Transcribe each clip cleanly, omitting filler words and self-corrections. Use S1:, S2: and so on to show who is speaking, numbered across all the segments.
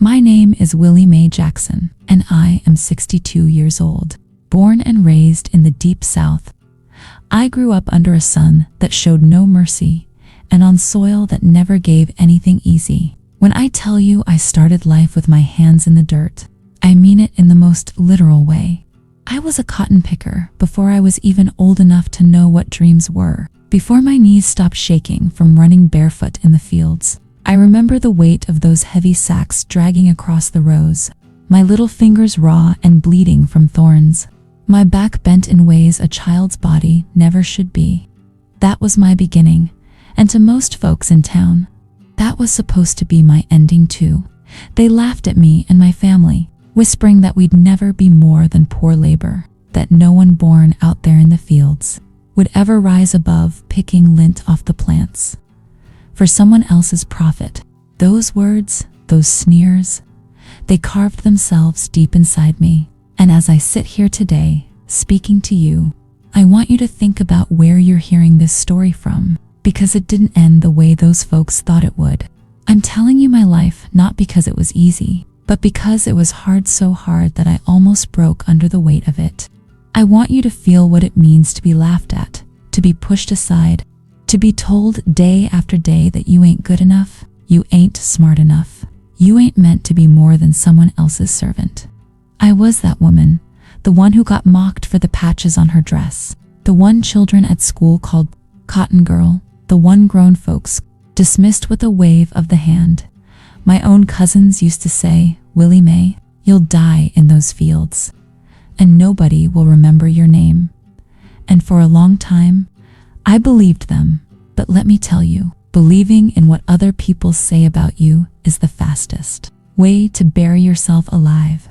S1: My name is Willie Mae Jackson, and I am 62 years old. Born and raised in the deep South, I grew up under a sun that showed no mercy and on soil that never gave anything easy. When I tell you I started life with my hands in the dirt, I mean it in the most literal way. I was a cotton picker before I was even old enough to know what dreams were. Before my knees stopped shaking from running barefoot in the fields, I remember the weight of those heavy sacks dragging across the rows, my little fingers raw and bleeding from thorns, my back bent in ways a child's body never should be. That was my beginning, and to most folks in town, that was supposed to be my ending too. They laughed at me and my family, whispering that we'd never be more than poor labor, that no one born out there in the fields would ever rise above picking lint off the plants for someone else's profit. Those words, those sneers, they carved themselves deep inside me. And as I sit here today, speaking to you, I want you to think about where you're hearing this story from, because it didn't end the way those folks thought it would. I'm telling you my life not because it was easy, but because it was hard, so hard that I almost broke under the weight of it. I want you to feel what it means to be laughed at, to be pushed aside, to be told day after day that you ain't good enough, you ain't smart enough, you ain't meant to be more than someone else's servant. I was that woman, the one who got mocked for the patches on her dress, the one children at school called cotton girl, the one grown folks dismissed with a wave of the hand. My own cousins used to say, "Willie Mae, you'll die in those fields, and nobody will remember your name." And for a long time, I believed them, but let me tell you, believing in what other people say about you is the fastest way to bury yourself alive.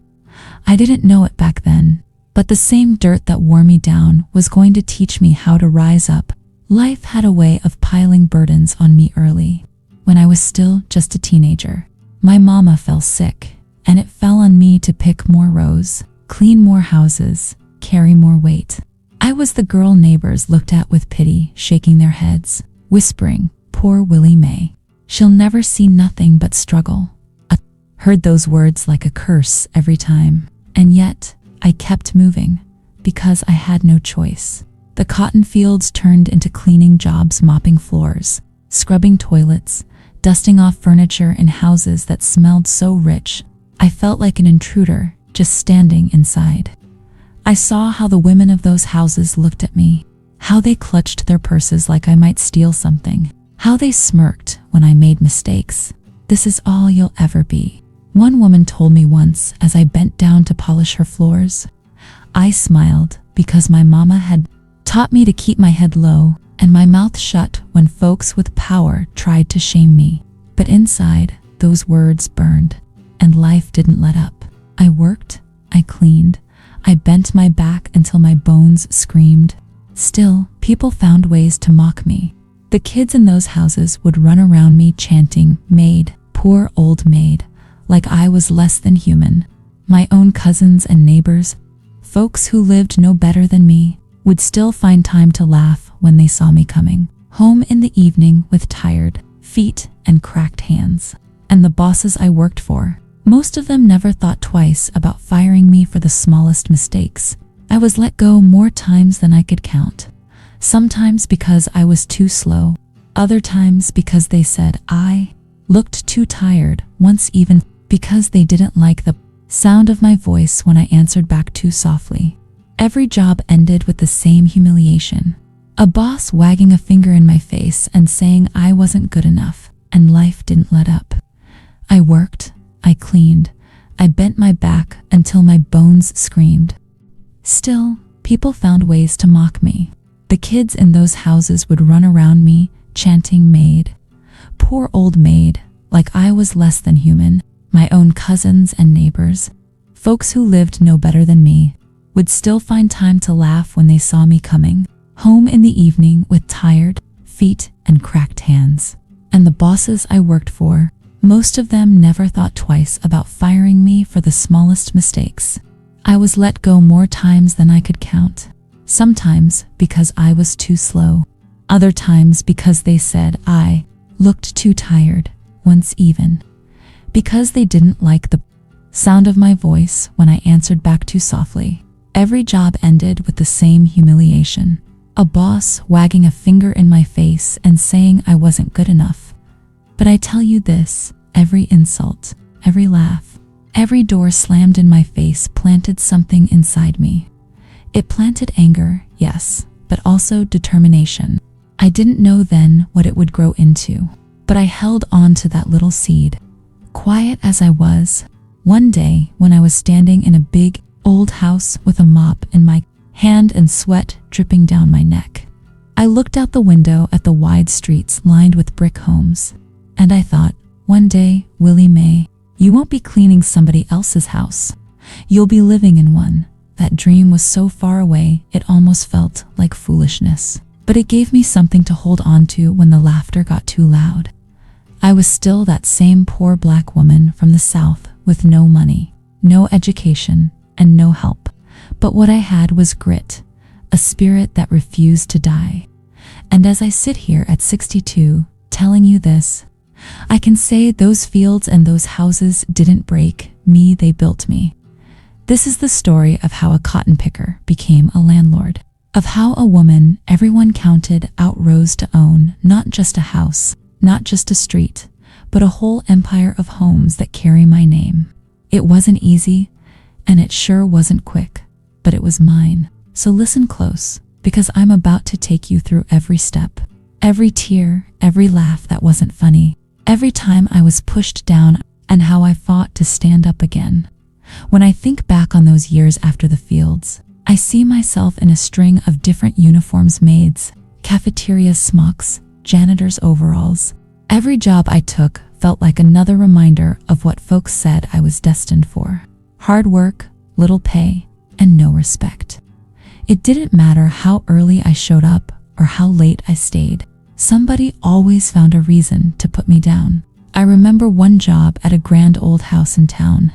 S1: I didn't know it back then, but the same dirt that wore me down was going to teach me how to rise up. Life had a way of piling burdens on me early. When I was still just a teenager, my mama fell sick, and it fell on me to pick more rows, clean more houses, carry more weight. I was the girl neighbors looked at with pity, shaking their heads, whispering, "Poor Willie Mae. She'll never see nothing but struggle." I heard those words like a curse every time, and yet I kept moving because I had no choice. The cotton fields turned into cleaning jobs, mopping floors, scrubbing toilets, dusting off furniture in houses that smelled so rich, I felt like an intruder just standing inside. I saw how the women of those houses looked at me, how they clutched their purses like I might steal something, how they smirked when I made mistakes. "This is all you'll ever be," one woman told me once as I bent down to polish her floors. I smiled because my mama had taught me to keep my head low and my mouth shut when folks with power tried to shame me. But inside, those words burned, and life didn't let up. I worked, I cleaned, I bent my back until my bones screamed. Still, people found ways to mock me. The kids in those houses would run around me chanting, "Maid, poor old maid," like I was less than human. My own cousins and neighbors, folks who lived no better than me, would still find time to laugh when they saw me coming home in the evening with tired feet and cracked hands. And the bosses I worked for, most of them never thought twice about firing me for the smallest mistakes. I was let go more times than I could count. Sometimes because I was too slow, other times because they said I looked too tired, once even because they didn't like the sound of my voice when I answered back too softly. Every job ended with the same humiliation. A boss wagging a finger in my face and saying I wasn't good enough, and life didn't let up. I worked, I cleaned, I bent my back until my bones screamed. Still, people found ways to mock me. The kids in those houses would run around me, chanting, "Maid, poor old maid," like I was less than human. My own cousins and neighbors, folks who lived no better than me, would still find time to laugh when they saw me coming home in the evening with tired feet and cracked hands. And the bosses I worked for, most of them never thought twice about firing me for the smallest mistakes. I was let go more times than I could count. Sometimes because I was too slow, other times because they said I looked too tired, once even because they didn't like the sound of my voice when I answered back too softly. Every job ended with the same humiliation. A boss wagging a finger in my face and saying I wasn't good enough. But I tell you this, every insult, every laugh, every door slammed in my face planted something inside me. It planted anger, yes, but also determination. I didn't know then what it would grow into, but I held on to that little seed. Quiet as I was, one day when I was standing in a big, old house with a mop in my hand and sweat dripping down my neck, I looked out the window at the wide streets lined with brick homes, and I thought, one day, Willie Mae, you won't be cleaning somebody else's house. You'll be living in one. That dream was so far away, it almost felt like foolishness. But it gave me something to hold on to when the laughter got too loud. I was still that same poor black woman from the South with no money, no education, and no help. But what I had was grit, a spirit that refused to die. And as I sit here at 62, telling you this, I can say those fields and those houses didn't break me, they built me. This is the story of how a cotton picker became a landlord, of how a woman everyone counted out rose to own not just a house, not just a street, but a whole empire of homes that carry my name. It wasn't easy, and it sure wasn't quick, but it was mine. So listen close, because I'm about to take you through every step, every tear, every laugh that wasn't funny, every time I was pushed down, and how I fought to stand up again. When I think back on those years after the fields, I see myself in a string of different uniforms, maids, cafeteria smocks, janitor's overalls. Every job I took felt like another reminder of what folks said I was destined for. Hard work, little pay, and no respect. It didn't matter how early I showed up or how late I stayed. Somebody always found a reason to put me down. I remember one job at a grand old house in town.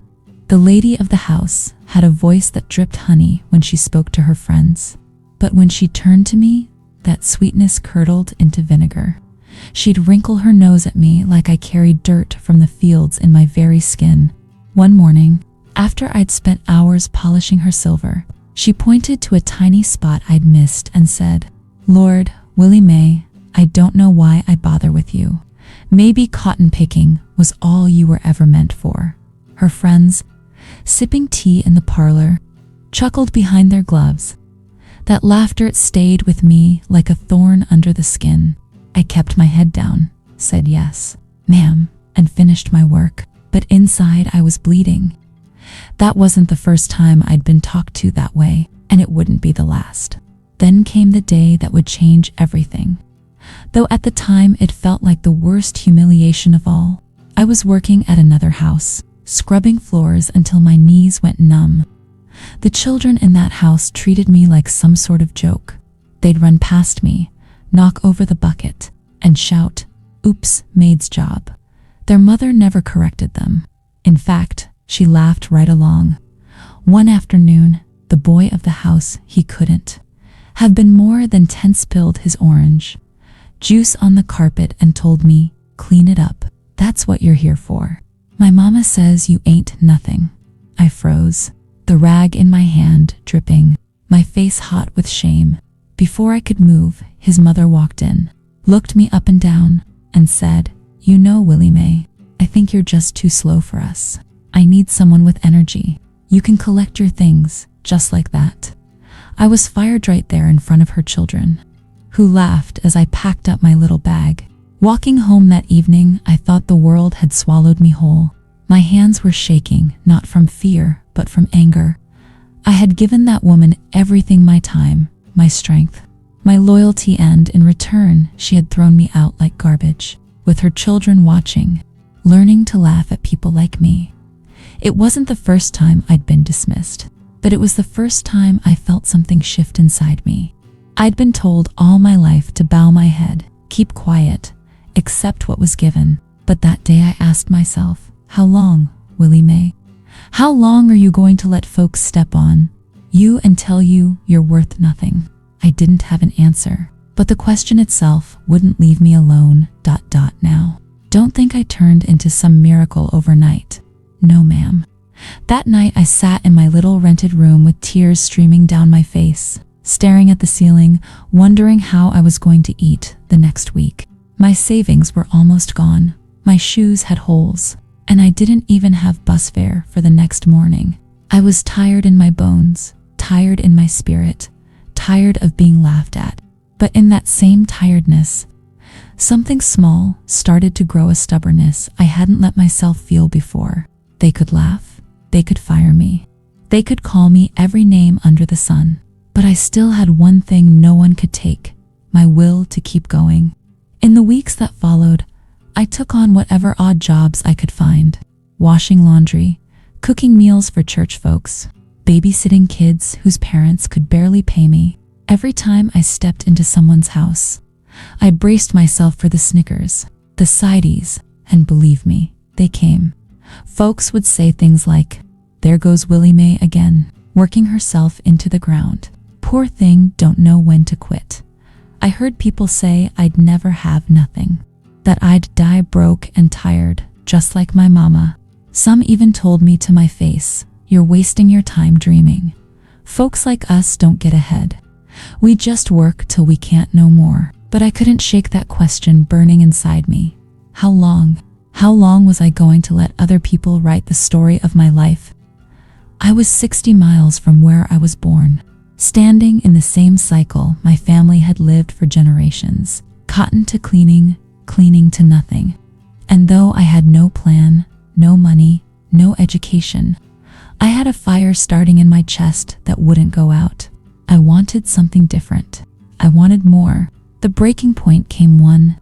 S1: The lady of the house had a voice that dripped honey when she spoke to her friends. But when she turned to me, that sweetness curdled into vinegar. She'd wrinkle her nose at me like I carried dirt from the fields in my very skin. One morning, after I'd spent hours polishing her silver, she pointed to a tiny spot I'd missed and said, "Lord, Willie Mae, I don't know why I bother with you. Maybe cotton picking was all you were ever meant for." Her friends, sipping tea in the parlor, chuckled behind their gloves. That laughter stayed with me like a thorn under the skin. I kept my head down, said yes, ma'am, and finished my work. But inside I was bleeding. That wasn't the first time I'd been talked to that way, and it wouldn't be the last. Then came the day that would change everything. Though at the time it felt like the worst humiliation of all. I was working at another house, scrubbing floors until my knees went numb. The children in that house treated me like some sort of joke. They'd run past me, knock over the bucket, and shout, "Oops, maid's job." Their mother never corrected them. In fact, she laughed right along. One afternoon, the boy of the house, he couldn't have been more than 10, spilled his orange juice on the carpet and told me, "Clean it up. That's what you're here for. My mama says you ain't nothing." I froze, the rag in my hand dripping, my face hot with shame. Before I could move, his mother walked in, looked me up and down, and said, "You know, Willie Mae, I think you're just too slow for us. I need someone with energy. You can collect your things, just like that." I was fired right there in front of her children, who laughed as I packed up my little bag. Walking home that evening, I thought the world had swallowed me whole. My hands were shaking, not from fear, but from anger. I had given that woman everything, my time, my strength, my loyalty, and in return, she had thrown me out like garbage, with her children watching, learning to laugh at people like me. It wasn't the first time I'd been dismissed, but it was the first time I felt something shift inside me. I'd been told all my life to bow my head, keep quiet, accept what was given. But that day I asked myself, how long, Willie Mae? How long are you going to let folks step on you and tell you you're worth nothing? I didn't have an answer, but the question itself wouldn't leave me alone. Now, Don't think I turned into some miracle overnight. No, ma'am. That night I sat in my little rented room with tears streaming down my face, staring at the ceiling, wondering how I was going to eat the next week. My savings were almost gone. My shoes had holes, and I didn't even have bus fare for the next morning. I was tired in my bones, tired in my spirit, tired of being laughed at. But in that same tiredness, something small started to grow, a stubbornness I hadn't let myself feel before. They could laugh, they could fire me, they could call me every name under the sun. But I still had one thing no one could take: my will to keep going. In the weeks that followed, I took on whatever odd jobs I could find: washing laundry, cooking meals for church folks, babysitting kids whose parents could barely pay me. Every time I stepped into someone's house, I braced myself for the snickers, the sideys, and believe me, they came. Folks would say things like, "There goes Willie Mae again, working herself into the ground. Poor thing, don't know when to quit." I heard people say I'd never have nothing, that I'd die broke and tired, just like my mama. Some even told me to my face, "You're wasting your time dreaming. Folks like us don't get ahead. We just work till we can't no more." But I couldn't shake that question burning inside me. How long? How long was I going to let other people write the story of my life? I was 60 miles from where I was born, standing in the same cycle my family had lived for generations. Cotton to cleaning, cleaning to nothing. And though I had no plan, no money, no education, I had a fire starting in my chest that wouldn't go out. I wanted something different. I wanted more. The breaking point came one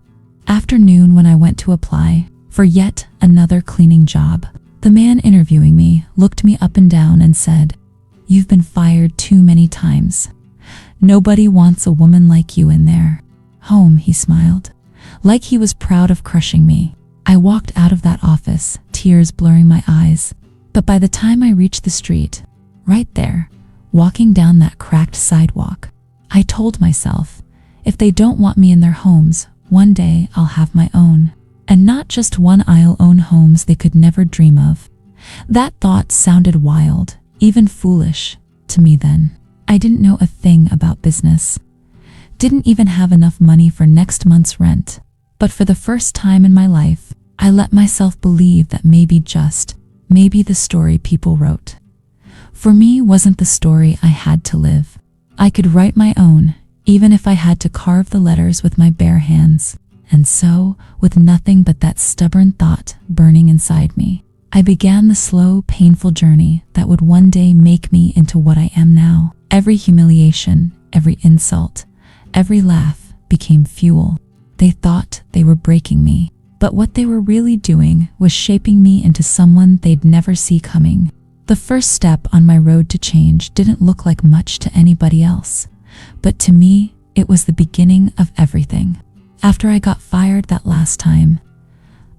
S1: afternoon when I went to apply for yet another cleaning job. The man interviewing me looked me up and down and said, "You've been fired too many times. Nobody wants a woman like you in there." "Home," he smiled, like he was proud of crushing me. I walked out of that office, tears blurring my eyes. But by the time I reached the street, right there, walking down that cracked sidewalk, I told myself, if they don't want me in their homes, one day I'll have my own. And not just one, I'll own homes they could never dream of. That thought sounded wild, even foolish, to me then. I didn't know a thing about business. Didn't even have enough money for next month's rent. But for the first time in my life, I let myself believe that maybe the story people wrote for me wasn't the story I had to live. I could write my own, even if I had to carve the letters with my bare hands. And so, with nothing but that stubborn thought burning inside me, I began the slow, painful journey that would one day make me into what I am now. Every humiliation, every insult, every laugh became fuel. They thought they were breaking me, but what they were really doing was shaping me into someone they'd never see coming. The first step on my road to change didn't look like much to anybody else, but to me, it was the beginning of everything. After I got fired that last time,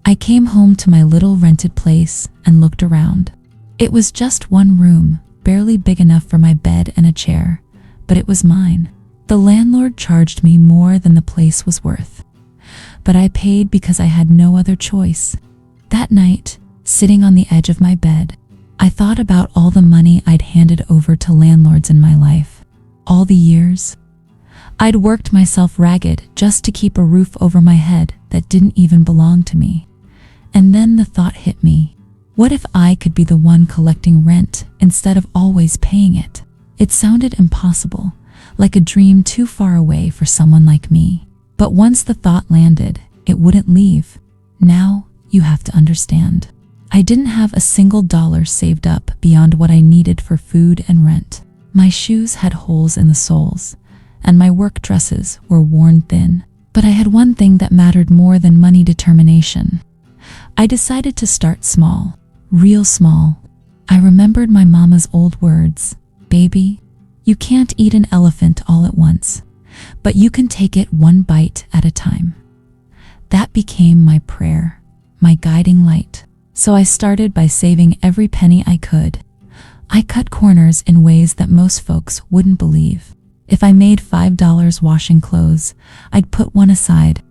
S1: I came home to my little rented place and looked around. It was just one room, barely big enough for my bed and a chair, but it was mine. The landlord charged me more than the place was worth, but I paid because I had no other choice. That night, sitting on the edge of my bed, I thought about all the money I'd handed over to landlords in my life. All the years I'd worked myself ragged just to keep a roof over my head that didn't even belong to me. And then the thought hit me. What if I could be the one collecting rent instead of always paying it? It sounded impossible, like a dream too far away for someone like me. But once the thought landed, it wouldn't leave. Now, you have to understand, I didn't have a single dollar saved up beyond what I needed for food and rent. My shoes had holes in the soles, and my work dresses were worn thin. But I had one thing that mattered more than money: determination. I decided to start small, real small. I remembered my mama's old words, "Baby, you can't eat an elephant all at once, but you can take it one bite at a time." That became my prayer, my guiding light. So I started by saving every penny I could. I cut corners in ways that most folks wouldn't believe. If I made $5 washing clothes, I'd put one aside.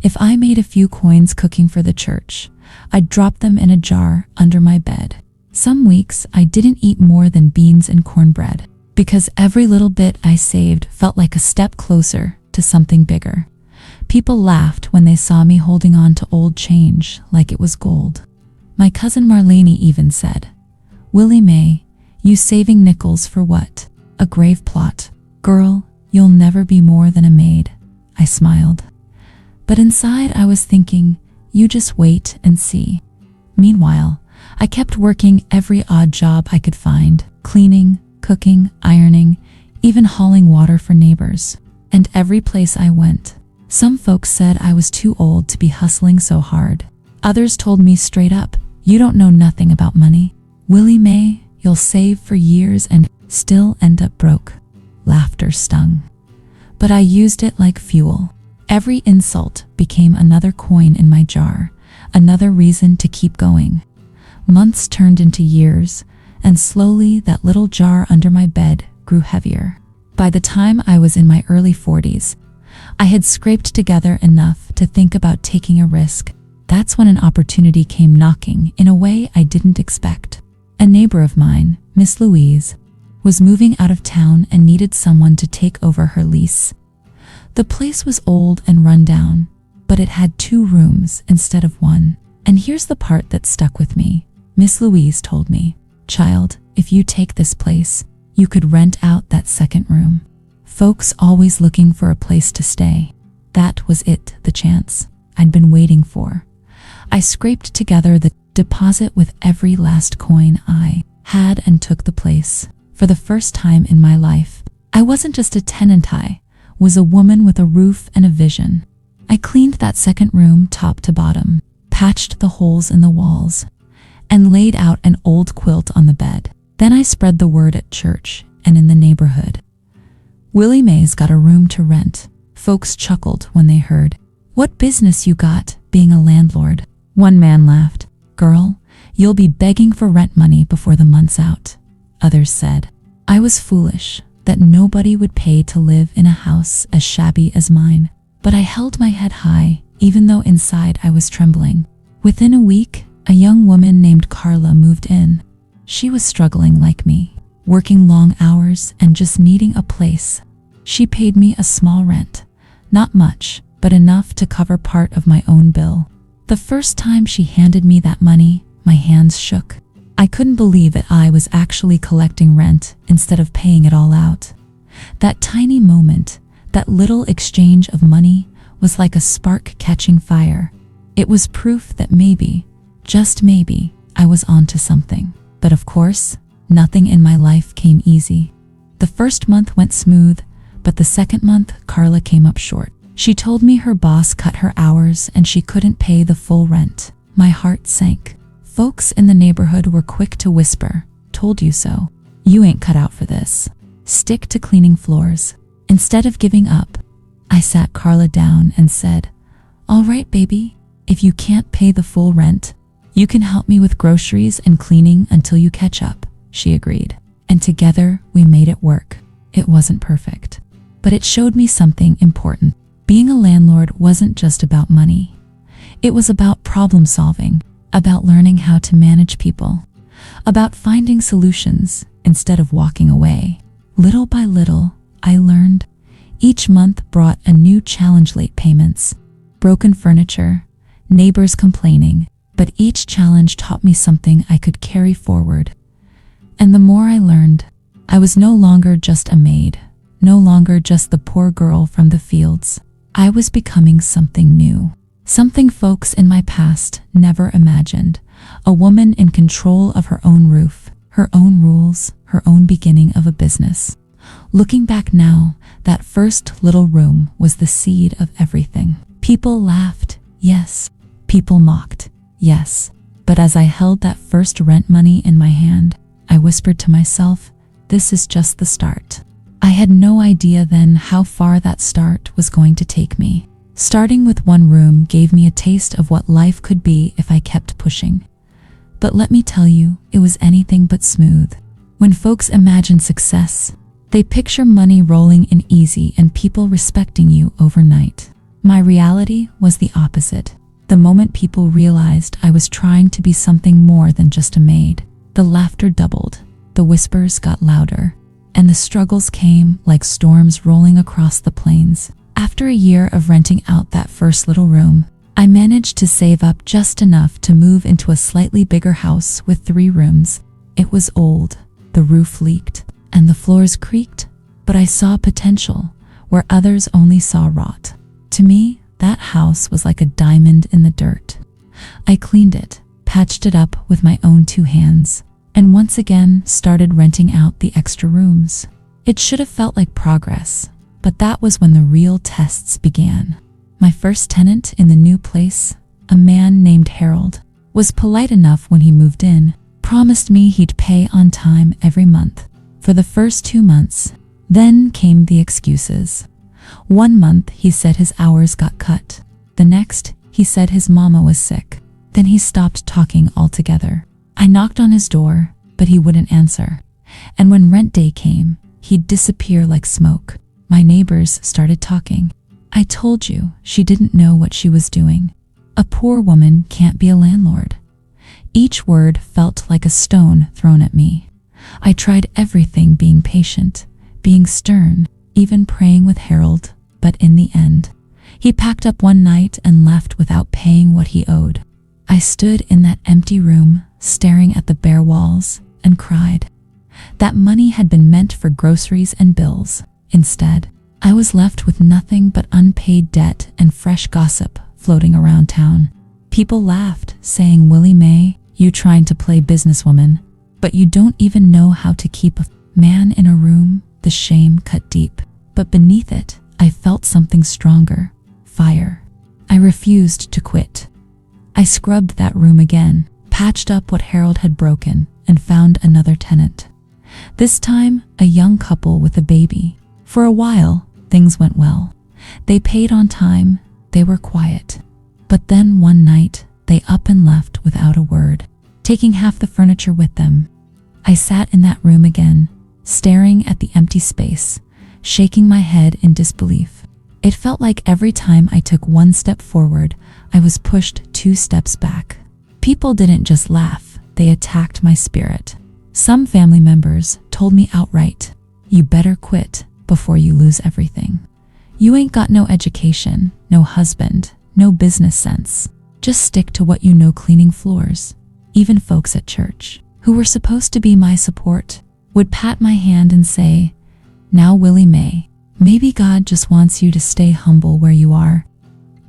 S1: If I made a few coins cooking for the church, I'd drop them in a jar under my bed. Some weeks I didn't eat more than beans and cornbread, because every little bit I saved felt like a step closer to something bigger. People laughed when they saw me holding on to old change like it was gold. My cousin Marlene even said, "Willie Mae, you saving nickels for what? A grave plot. Girl, you'll never be more than a maid." I smiled. But inside I was thinking, you just wait and see. Meanwhile, I kept working every odd job I could find, cleaning, cooking, ironing, even hauling water for neighbors. And every place I went, some folks said I was too old to be hustling so hard. Others told me straight up, "You don't know nothing about money. Willie Mae, you'll save for years and still end up broke." Laughter stung. But I used it like fuel. Every insult became another coin in my jar, another reason to keep going. Months turned into years, and slowly that little jar under my bed grew heavier. By the time I was in my early 40s, I had scraped together enough to think about taking a risk. That's when an opportunity came knocking in a way I didn't expect. A neighbor of mine, Miss Louise, was moving out of town and needed someone to take over her lease. The place was old and run down, but it had 2 rooms instead of 1. And here's the part that stuck with me. Miss Louise told me, "Child, if you take this place, you could rent out that second room. Folks always looking for a place to stay." That was it, the chance I'd been waiting for. I scraped together the deposit with every last coin I had and took the place. For the first time in my life, I wasn't just a tenant, I was a woman with a roof and a vision. I cleaned that second room top to bottom, patched the holes in the walls, and laid out an old quilt on the bed. Then I spread the word at church and in the neighborhood. "Willie Mae's got a room to rent." Folks chuckled when they heard, "What business you got being a landlord?" One man laughed, "Girl, you'll be begging for rent money before the month's out." Others said, I was foolish, that nobody would pay to live in a house as shabby as mine. But I held my head high, even though inside I was trembling. Within a week, a young woman named Carla moved in. She was struggling like me, working long hours and just needing a place. She paid me a small rent, not much, but enough to cover part of my own bill. The first time she handed me that money, my hands shook. I couldn't believe that I was actually collecting rent instead of paying it all out. That tiny moment, that little exchange of money, was like a spark catching fire. It was proof that maybe, just maybe, I was onto something. But of course, nothing in my life came easy. The first month went smooth, but the second month, Carla came up short. She told me her boss cut her hours and she couldn't pay the full rent. My heart sank. Folks in the neighborhood were quick to whisper, "Told you so. You ain't cut out for this. Stick to cleaning floors." Instead of giving up, I sat Carla down and said, "All right, baby, if you can't pay the full rent, you can help me with groceries and cleaning until you catch up." She agreed, and together we made it work. It wasn't perfect, but it showed me something important. Being a landlord wasn't just about money. It was about problem solving, about learning how to manage people, about finding solutions instead of walking away. Little by little, I learned. Each month brought a new challenge: late payments, broken furniture, neighbors complaining, but each challenge taught me something I could carry forward. And the more I learned, I was no longer just a maid, no longer just the poor girl from the fields. I was becoming something new, something folks in my past never imagined. A woman in control of her own roof, her own rules, her own beginning of a business. Looking back now, that first little room was the seed of everything. People laughed, yes. People mocked, yes. But as I held that first rent money in my hand, I whispered to myself, this is just the start. I had no idea then how far that start was going to take me. Starting with one room gave me a taste of what life could be if I kept pushing. But let me tell you, it was anything but smooth. When folks imagine success, they picture money rolling in easy and people respecting you overnight. My reality was the opposite. The moment people realized I was trying to be something more than just a maid, the laughter doubled, the whispers got louder, and the struggles came like storms rolling across the plains. After a year of renting out that first little room, I managed to save up just enough to move into a slightly bigger house with 3 rooms. It was old, the roof leaked, and the floors creaked, but I saw potential where others only saw rot. To me, that house was like a diamond in the dirt. I cleaned it, patched it up with my own 2 hands, and once again started renting out the extra rooms. It should have felt like progress, but that was when the real tests began. My first tenant in the new place, a man named Harold, was polite enough when he moved in, promised me he'd pay on time every month. For the first 2 months, then came the excuses. 1 month he said his hours got cut. The next, he said his mama was sick. Then he stopped talking altogether. I knocked on his door, but he wouldn't answer. And when rent day came, he'd disappear like smoke. My neighbors started talking. I told you she didn't know what she was doing. A poor woman can't be a landlord. Each word felt like a stone thrown at me. I tried everything, being patient, being stern, even praying with Harold, but in the end, he packed up one night and left without paying what he owed. I stood in that empty room, staring at the bare walls, and cried. That money had been meant for groceries and bills. Instead, I was left with nothing but unpaid debt and fresh gossip floating around town. People laughed, saying, "Willie Mae, you trying to play businesswoman, but you don't even know how to keep a man in a room." The shame cut deep, but beneath it, I felt something stronger: fire. I refused to quit. I scrubbed that room again, patched up what Harold had broken, and found another tenant. This time, a young couple with a baby. For a while, things went well. They paid on time, they were quiet. But then one night, they up and left without a word, taking half the furniture with them. I sat in that room again, staring at the empty space, shaking my head in disbelief. It felt like every time I took 1 step forward, I was pushed 2 steps back. People didn't just laugh, they attacked my spirit. Some family members told me outright, "You better quit before you lose everything. You ain't got no education, no husband, no business sense. Just stick to what you know." Cleaning floors. Even folks at church, who were supposed to be my support, would pat my hand and say, "Now, Willie Mae, maybe God just wants you to stay humble where you are."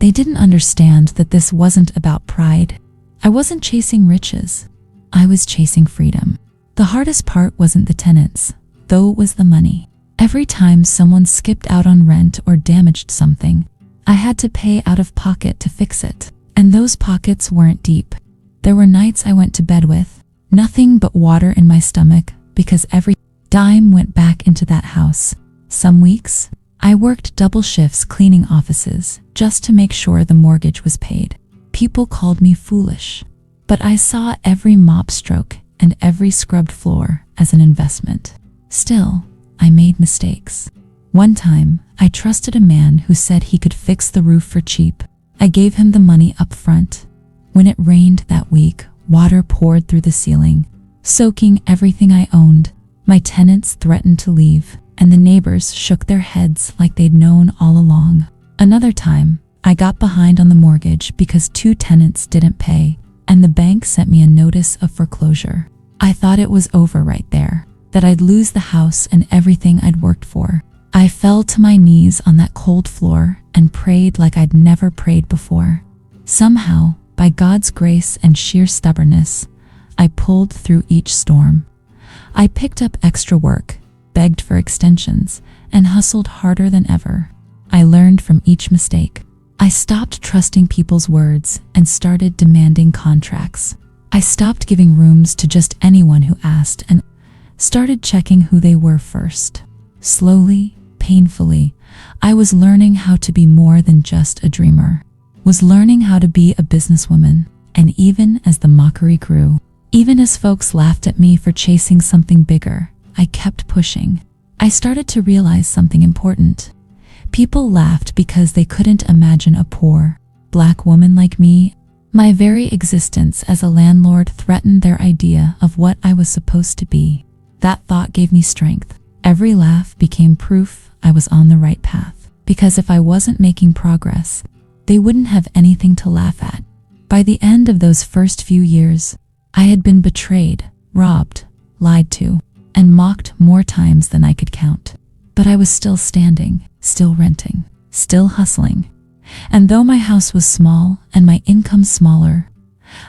S1: They didn't understand that this wasn't about pride. I wasn't chasing riches. I was chasing freedom. The hardest part wasn't the tenants, though it was the money. Every time someone skipped out on rent or damaged something, I had to pay out of pocket to fix it. And those pockets weren't deep. There were nights I went to bed with nothing but water in my stomach, because every dime went back into that house. Some weeks, I worked double shifts cleaning offices just to make sure the mortgage was paid. People called me foolish, but I saw every mop stroke and every scrubbed floor as an investment. Still, I made mistakes. One time, I trusted a man who said he could fix the roof for cheap. I gave him the money up front. When it rained that week, water poured through the ceiling, soaking everything I owned. My tenants threatened to leave, and the neighbors shook their heads like they'd known all along. Another time, I got behind on the mortgage because 2 tenants didn't pay, and the bank sent me a notice of foreclosure. I thought it was over right there, that I'd lose the house and everything I'd worked for. I fell to my knees on that cold floor and prayed like I'd never prayed before. Somehow, by God's grace and sheer stubbornness, I pulled through each storm. I picked up extra work, begged for extensions, and hustled harder than ever. I learned from each mistake. I stopped trusting people's words and started demanding contracts. I stopped giving rooms to just anyone who asked and started checking who they were first. Slowly, painfully, I was learning how to be more than just a dreamer. Was learning how to be a businesswoman. And even as the mockery grew, even as folks laughed at me for chasing something bigger, I kept pushing. I started to realize something important. People laughed because they couldn't imagine a poor, black woman like me. My very existence as a landlord threatened their idea of what I was supposed to be. That thought gave me strength. Every laugh became proof I was on the right path. Because if I wasn't making progress, they wouldn't have anything to laugh at. By the end of those first few years, I had been betrayed, robbed, lied to, and mocked more times than I could count. But I was still standing, still renting, still hustling. And though my house was small and my income smaller,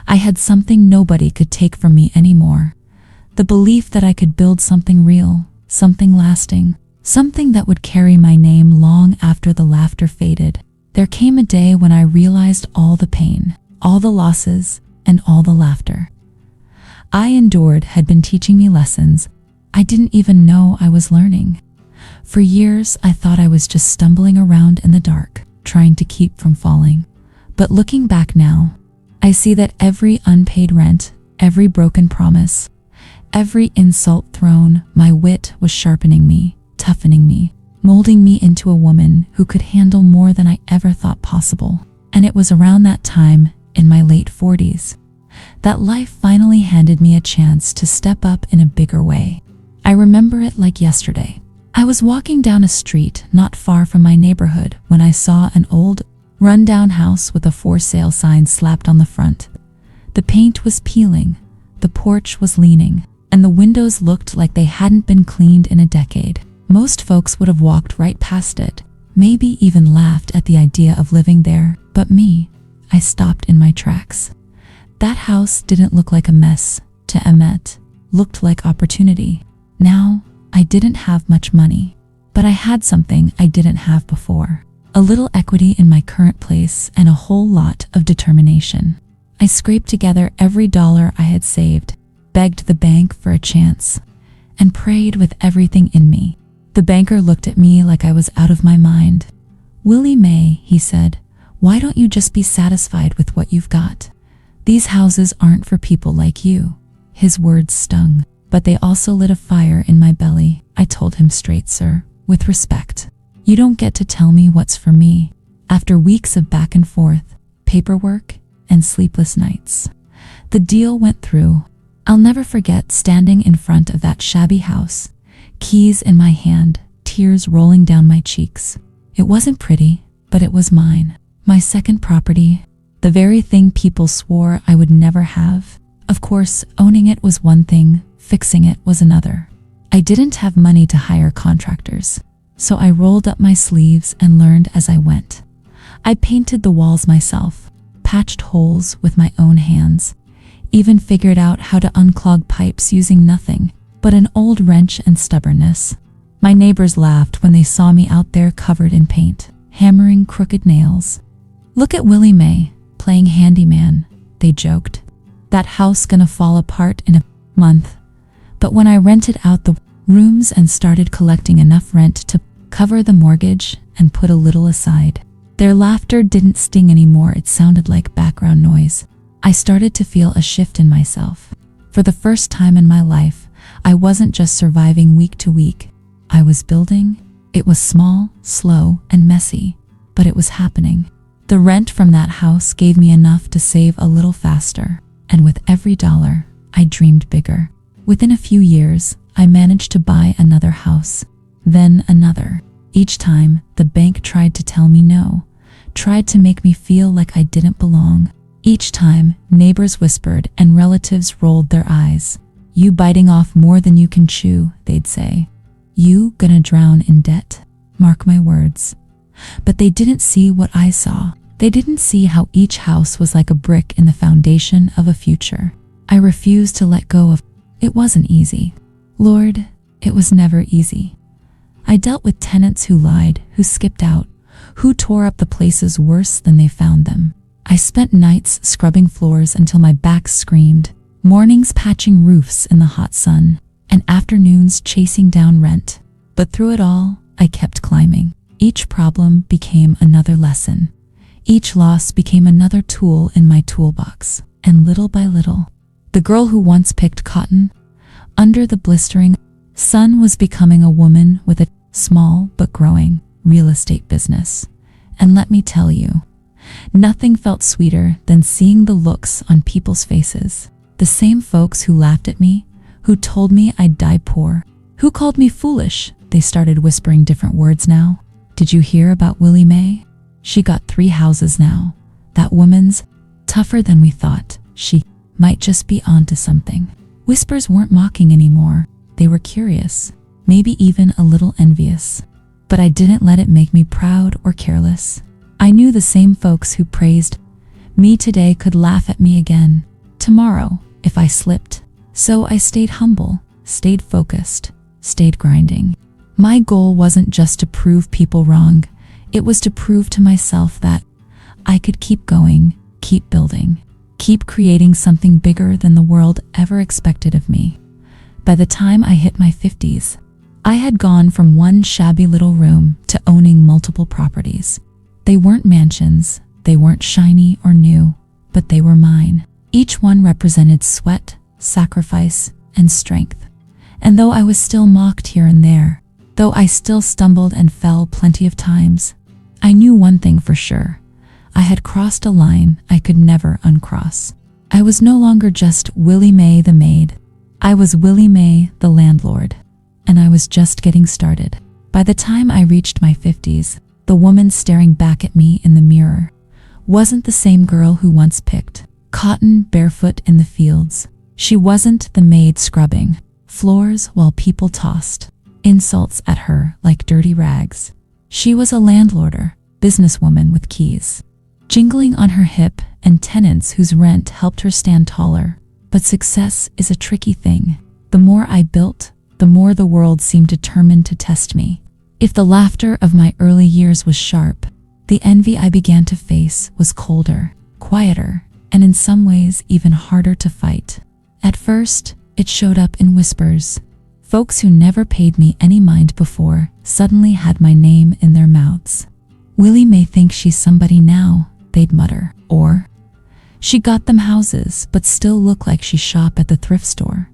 S1: I had something nobody could take from me anymore. The belief that I could build something real, something lasting, something that would carry my name long after the laughter faded. There came a day when I realized all the pain, all the losses, and all the laughter I endured had been teaching me lessons I didn't even know I was learning. For years, I thought I was just stumbling around in the dark, trying to keep from falling. But looking back now, I see that every unpaid rent, every broken promise, every insult thrown, my wit was sharpening me, toughening me, molding me into a woman who could handle more than I ever thought possible. And it was around that time, in my late 40s, that life finally handed me a chance to step up in a bigger way. I remember it like yesterday. I was walking down a street not far from my neighborhood when I saw an old, run-down house with a for sale sign slapped on the front. The paint was peeling, the porch was leaning, and the windows looked like they hadn't been cleaned in a decade. Most folks would have walked right past it, maybe even laughed at the idea of living there, but me, I stopped in my tracks. That house didn't look like a mess to Emmett, looked like opportunity. Now, I didn't have much money, but I had something I didn't have before. A little equity in my current place and a whole lot of determination. I scraped together every dollar I had saved, begged the bank for a chance, and prayed with everything in me. The banker looked at me like I was out of my mind. "Willie Mae," he said, "why don't you just be satisfied with what you've got? These houses aren't for people like you." His words stung, but they also lit a fire in my belly. I told him straight, "Sir, with respect, you don't get to tell me what's for me." After weeks of back and forth, paperwork, and sleepless nights, the deal went through. I'll never forget standing in front of that shabby house, keys in my hand, tears rolling down my cheeks. It wasn't pretty, but it was mine. My second property, the very thing people swore I would never have. Of course, owning it was one thing, fixing it was another. I didn't have money to hire contractors, so I rolled up my sleeves and learned as I went. I painted the walls myself, patched holes with my own hands, even figured out how to unclog pipes using nothing but an old wrench and stubbornness. My neighbors laughed when they saw me out there covered in paint, hammering crooked nails. "Look at Willie Mae, playing handyman," they joked. "That house gonna fall apart in a month." But when I rented out the rooms and started collecting enough rent to cover the mortgage and put a little aside, their laughter didn't sting anymore. It sounded like background noise. I started to feel a shift in myself. For the first time in my life, I wasn't just surviving week to week. I was building. It was small, slow, and messy, but it was happening. The rent from that house gave me enough to save a little faster, and with every dollar, I dreamed bigger. Within a few years, I managed to buy another house, then another. Each time, the bank tried to tell me no, tried to make me feel like I didn't belong. Each time, neighbors whispered and relatives rolled their eyes. "You biting off more than you can chew," they'd say. "You gonna drown in debt? Mark my words." But they didn't see what I saw. They didn't see how each house was like a brick in the foundation of a future. I refused to let go of. It wasn't easy. Lord, it was never easy. I dealt with tenants who lied, who skipped out, who tore up the places worse than they found them. I spent nights scrubbing floors until my back screamed, mornings patching roofs in the hot sun, and afternoons chasing down rent. But through it all, I kept climbing. Each problem became another lesson. Each loss became another tool in my toolbox. And little by little, the girl who once picked cotton under the blistering sun was becoming a woman with a small but growing real estate business. And let me tell you, nothing felt sweeter than seeing the looks on people's faces. The same folks who laughed at me, who told me I'd die poor, who called me foolish. They started whispering different words now. Did you hear about Willie Mae? She got 3 houses now. That woman's tougher than we thought. She might just be onto something. Whispers weren't mocking anymore. They were curious, maybe even a little envious. But I didn't let it make me proud or careless. I knew the same folks who praised me today could laugh at me again tomorrow if I slipped. So I stayed humble, stayed focused, stayed grinding. My goal wasn't just to prove people wrong. It was to prove to myself that I could keep going, keep building, keep creating something bigger than the world ever expected of me. By the time I hit my 50s, I had gone from one shabby little room to owning multiple properties. They weren't mansions, they weren't shiny or new, but they were mine. Each one represented sweat, sacrifice, and strength. And though I was still mocked here and there, though I still stumbled and fell plenty of times, I knew one thing for sure. I had crossed a line I could never uncross. I was no longer just Willie Mae the maid. I was Willie Mae the landlord. And I was just getting started. By the time I reached my 50s, the woman staring back at me in the mirror wasn't the same girl who once picked cotton barefoot in the fields. She wasn't the maid scrubbing floors while people tossed insults at her like dirty rags. She was a landlorder, businesswoman with keys jingling on her hip and tenants whose rent helped her stand taller. But success is a tricky thing. The more I built, the more the world seemed determined to test me. If the laughter of my early years was sharp, the envy I began to face was colder, quieter, and in some ways even harder to fight. At first, it showed up in whispers. Folks who never paid me any mind before suddenly had my name in their mouths. Willie may think she's somebody now, they'd mutter. Or, she got them houses but still look like she shopped at the thrift store.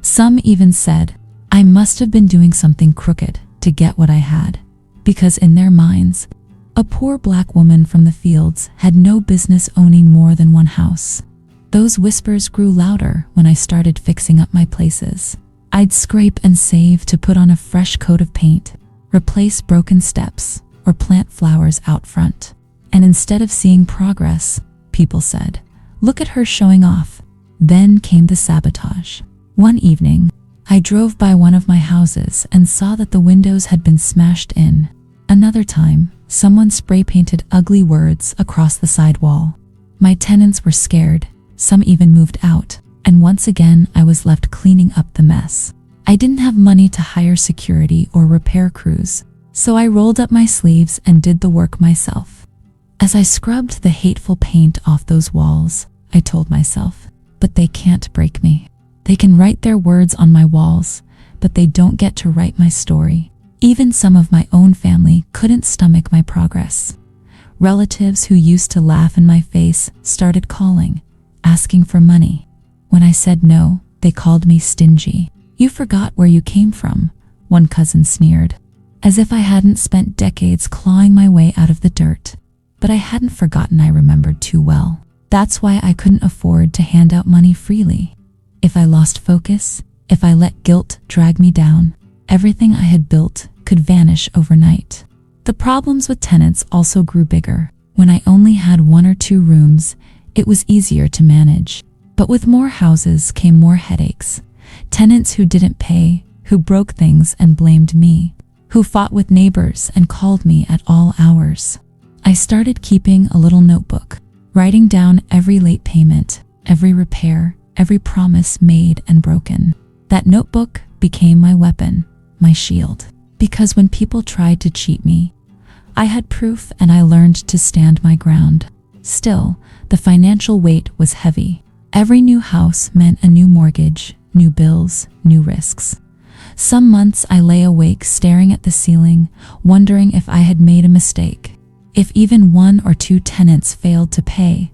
S1: Some even said, I must have been doing something crooked to get what I had. Because in their minds, a poor black woman from the fields had no business owning more than one house. Those whispers grew louder when I started fixing up my places. I'd scrape and save to put on a fresh coat of paint, replace broken steps, or plant flowers out front. And instead of seeing progress, people said, look at her showing off. Then came the sabotage. One evening, I drove by one of my houses and saw that the windows had been smashed in. Another time, someone spray-painted ugly words across the side wall. My tenants were scared, some even moved out, and once again I was left cleaning up the mess. I didn't have money to hire security or repair crews, so I rolled up my sleeves and did the work myself. As I scrubbed the hateful paint off those walls, I told myself, but they can't break me. They can write their words on my walls, but they don't get to write my story. Even some of my own family couldn't stomach my progress. Relatives who used to laugh in my face started calling, asking for money. When I said no, they called me stingy. You forgot where you came from, one cousin sneered, as if I hadn't spent decades clawing my way out of the dirt. But I hadn't forgotten, I remembered too well. That's why I couldn't afford to hand out money freely. If I lost focus, if I let guilt drag me down, everything I had built could vanish overnight. The problems with tenants also grew bigger. When I only had 1 or 2 rooms, it was easier to manage. But with more houses came more headaches. Tenants who didn't pay, who broke things and blamed me, who fought with neighbors and called me at all hours. I started keeping a little notebook, writing down every late payment, every repair, every promise made and broken. That notebook became my weapon, my shield. Because when people tried to cheat me, I had proof and I learned to stand my ground. Still, the financial weight was heavy. Every new house meant a new mortgage, new bills, new risks. Some months I lay awake staring at the ceiling, wondering if I had made a mistake. If even 1 or 2 tenants failed to pay,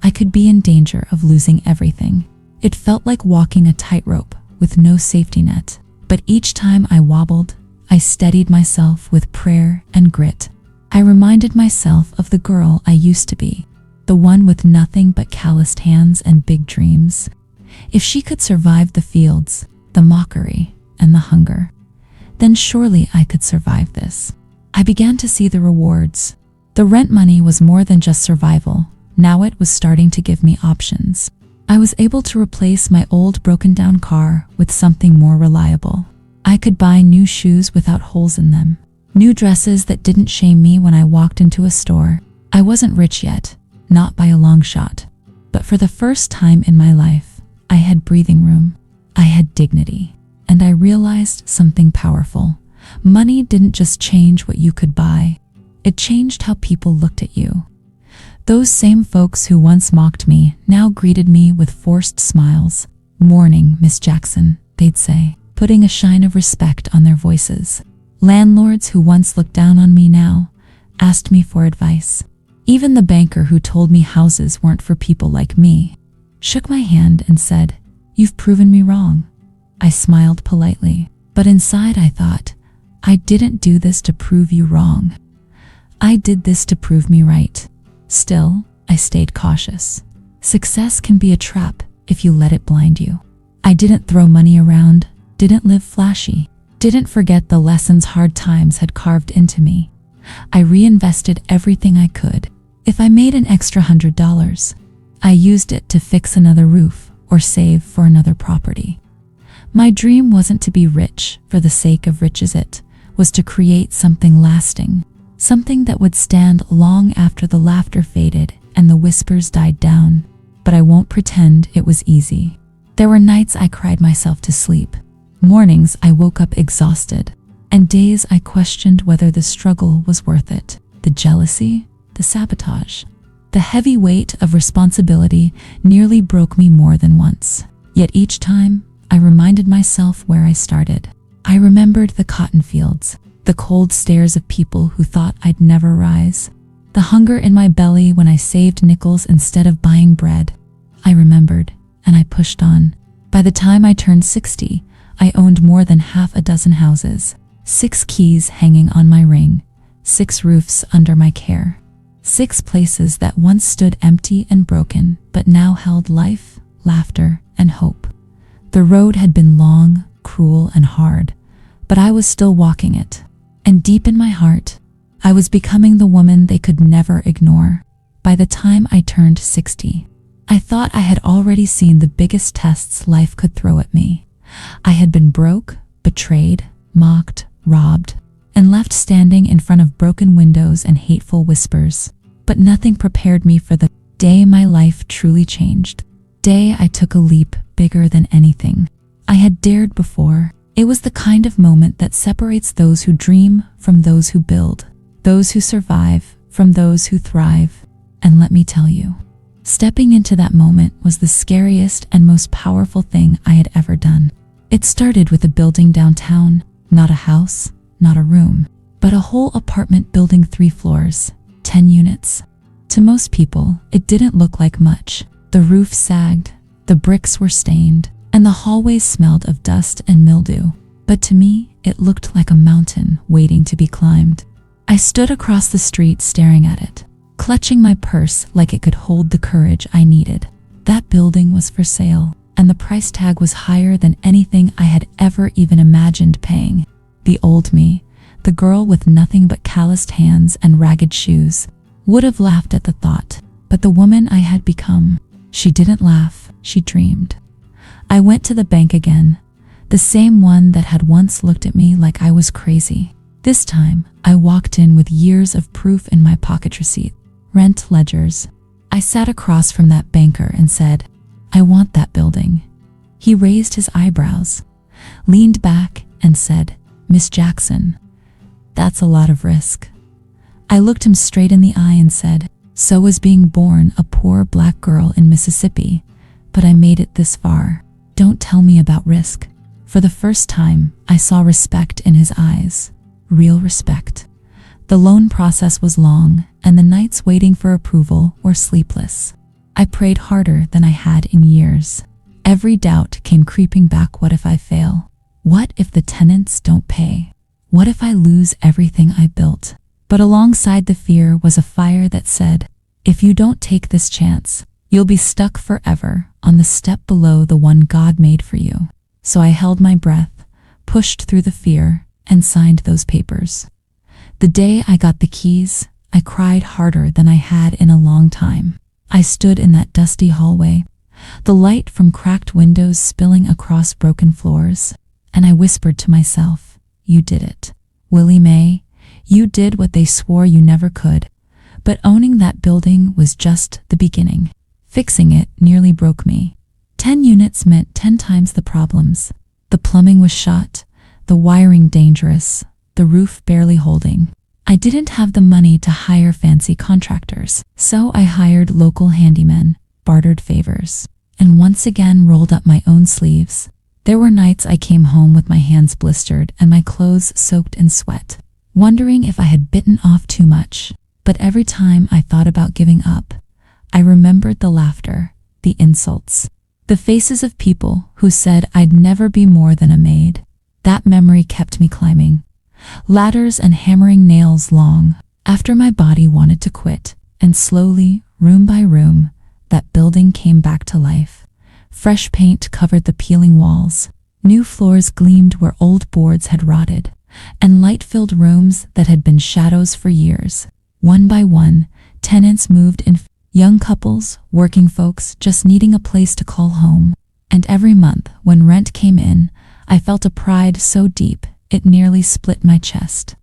S1: I could be in danger of losing everything. It felt like walking a tightrope with no safety net. But each time I wobbled, I steadied myself with prayer and grit. I reminded myself of the girl I used to be, the one with nothing but calloused hands and big dreams. If she could survive the fields, the mockery, and the hunger, then surely I could survive this. I began to see the rewards. The rent money was more than just survival. Now it was starting to give me options. I was able to replace my old broken-down car with something more reliable. I could buy new shoes without holes in them, new dresses that didn't shame me when I walked into a store. I wasn't rich yet, not by a long shot, but for the first time in my life, I had breathing room. I had dignity, and I realized something powerful. Money didn't just change what you could buy, it changed how people looked at you. Those same folks who once mocked me now greeted me with forced smiles. "Morning, Miss Jackson," they'd say, putting a shine of respect on their voices. Landlords who once looked down on me now asked me for advice. Even the banker who told me houses weren't for people like me shook my hand and said, "You've proven me wrong." I smiled politely, but inside I thought, I didn't do this to prove you wrong. I did this to prove me right. Still, I stayed cautious. Success can be a trap if you let it blind you. I didn't throw money around, didn't live flashy, didn't forget the lessons hard times had carved into me. I reinvested everything I could. If I made an extra $100, I used it to fix another roof or save for another property. My dream wasn't to be rich for the sake of riches, it was to create something lasting, something that would stand long after the laughter faded and the whispers died down. But I won't pretend it was easy. There were nights I cried myself to sleep, mornings I woke up exhausted, and days I questioned whether the struggle was worth it. The jealousy, the sabotage, the heavy weight of responsibility nearly broke me more than once. Yet each time, I reminded myself where I started. I remembered the cotton fields, the cold stares of people who thought I'd never rise, the hunger in my belly when I saved nickels instead of buying bread. I remembered, and I pushed on. By the time I turned 60, I owned more than half a dozen houses, 6 keys hanging on my ring, 6 roofs under my care, 6 places that once stood empty and broken, but now held life, laughter, and hope. The road had been long, cruel, and hard, but I was still walking it. And deep in my heart, I was becoming the woman they could never ignore. By the time I turned 60, I thought I had already seen the biggest tests life could throw at me. I had been broke, betrayed, mocked, robbed, and left standing in front of broken windows and hateful whispers. But nothing prepared me for the day my life truly changed. Day I took a leap bigger than anything I had dared before. It was the kind of moment that separates those who dream from those who build, those who survive from those who thrive. And let me tell you, stepping into that moment was the scariest and most powerful thing I had ever done. It started with a building downtown, not a house, not a room, but a whole apartment building, 3 floors, 10 units. To most people, it didn't look like much. The roof sagged, the bricks were stained, and the hallways smelled of dust and mildew. But to me, it looked like a mountain waiting to be climbed. I stood across the street staring at it, clutching my purse like it could hold the courage I needed. That building was for sale, and the price tag was higher than anything I had ever even imagined paying. The old me, the girl with nothing but calloused hands and ragged shoes, would have laughed at the thought. But the woman I had become, she didn't laugh, she dreamed. I went to the bank again, the same one that had once looked at me like I was crazy. This time, I walked in with years of proof in my pocket: receipt, rent ledgers. I sat across from that banker and said, "I want that building." He raised his eyebrows, leaned back, and said, "Miss Jackson, that's a lot of risk." I looked him straight in the eye and said, "So was being born a poor black girl in Mississippi, but I made it this far. Don't tell me about risk." For the first time, I saw respect in his eyes, real respect. The loan process was long, and the nights waiting for approval were sleepless. I prayed harder than I had in years. Every doubt came creeping back. What if I fail? What if the tenants don't pay? What if I lose everything I built? But alongside the fear was a fire that said, if you don't take this chance, you'll be stuck forever on the step below the one God made for you. So I held my breath, pushed through the fear, and signed those papers. The day I got the keys, I cried harder than I had in a long time. I stood in that dusty hallway, the light from cracked windows spilling across broken floors, and I whispered to myself, you did it. Willie Mae, you did what they swore you never could. But owning that building was just the beginning. Fixing it nearly broke me. 10 units meant 10 times the problems. The plumbing was shot, the wiring dangerous, the roof barely holding. I didn't have the money to hire fancy contractors, so I hired local handymen, bartered favors, and once again rolled up my own sleeves. There were nights I came home with my hands blistered and my clothes soaked in sweat, wondering if I had bitten off too much. But every time I thought about giving up, I remembered the laughter, the insults, the faces of people who said I'd never be more than a maid. That memory kept me climbing ladders and hammering nails long after my body wanted to quit. And slowly, room by room, that building came back to life. Fresh paint covered the peeling walls. New floors gleamed where old boards had rotted, and light-filled rooms that had been shadows for years. One by one, tenants moved in, young couples, working folks, just needing a place to call home. And every month, when rent came in, I felt a pride so deep it nearly split my chest.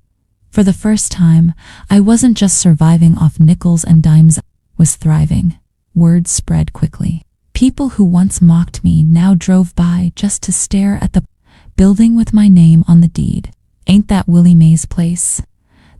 S1: For the first time, I wasn't just surviving off nickels and dimes, I was thriving. Word spread quickly. People who once mocked me now drove by just to stare at the building with my name on the deed. Ain't that Willie Mae's place?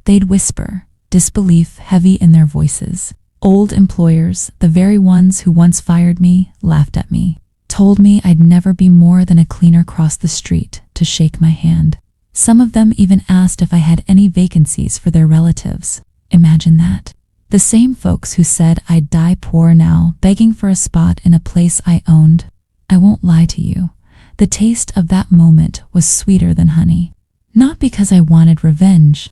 S1: They'd whisper, disbelief heavy in their voices. Old employers, the very ones who once fired me, laughed at me, told me I'd never be more than a cleaner across the street to shake my hand. Some of them even asked if I had any vacancies for their relatives. Imagine that. The same folks who said I'd die poor now begging for a spot in a place I owned. I won't lie to you. The taste of that moment was sweeter than honey. Not because I wanted revenge,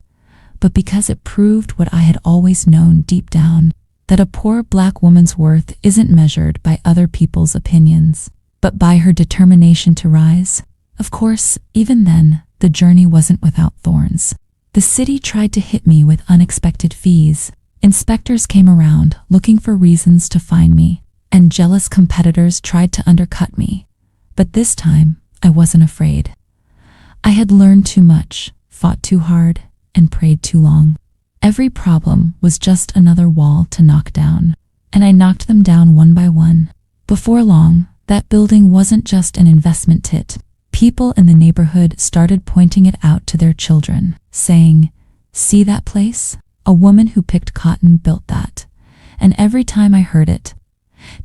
S1: but because it proved what I had always known deep down, that a poor black woman's worth isn't measured by other people's opinions, but by her determination to rise. Of course, even then, the journey wasn't without thorns. The city tried to hit me with unexpected fees. Inspectors came around looking for reasons to fine me, and jealous competitors tried to undercut me. But this time, I wasn't afraid. I had learned too much, fought too hard, and prayed too long. Every problem was just another wall to knock down, and I knocked them down one by one. Before long, that building wasn't just an investment tit. People in the neighborhood started pointing it out to their children, saying, "See that place? A woman who picked cotton built that." And every time I heard it,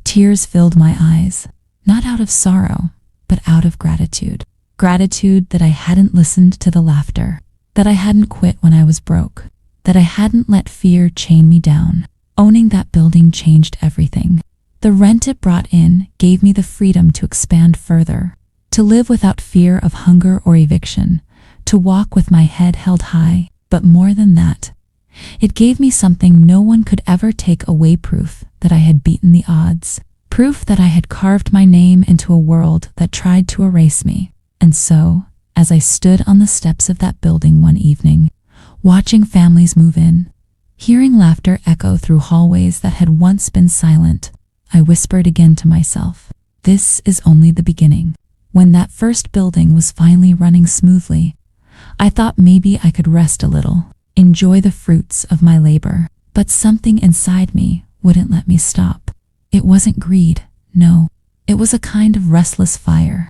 S1: tears filled my eyes, not out of sorrow, but out of gratitude. Gratitude that I hadn't listened to the laughter, that I hadn't quit when I was broke, that I hadn't let fear chain me down. Owning that building changed everything. The rent it brought in gave me the freedom to expand further, to live without fear of hunger or eviction, to walk with my head held high. But more than that, it gave me something no one could ever take away: proof that I had beaten the odds, proof that I had carved my name into a world that tried to erase me. And so, as I stood on the steps of that building one evening, watching families move in, hearing laughter echo through hallways that had once been silent, I whispered again to myself, this is only the beginning. When that first building was finally running smoothly, I thought maybe I could rest a little, enjoy the fruits of my labor. But something inside me wouldn't let me stop. It wasn't greed, no. It was a kind of restless fire,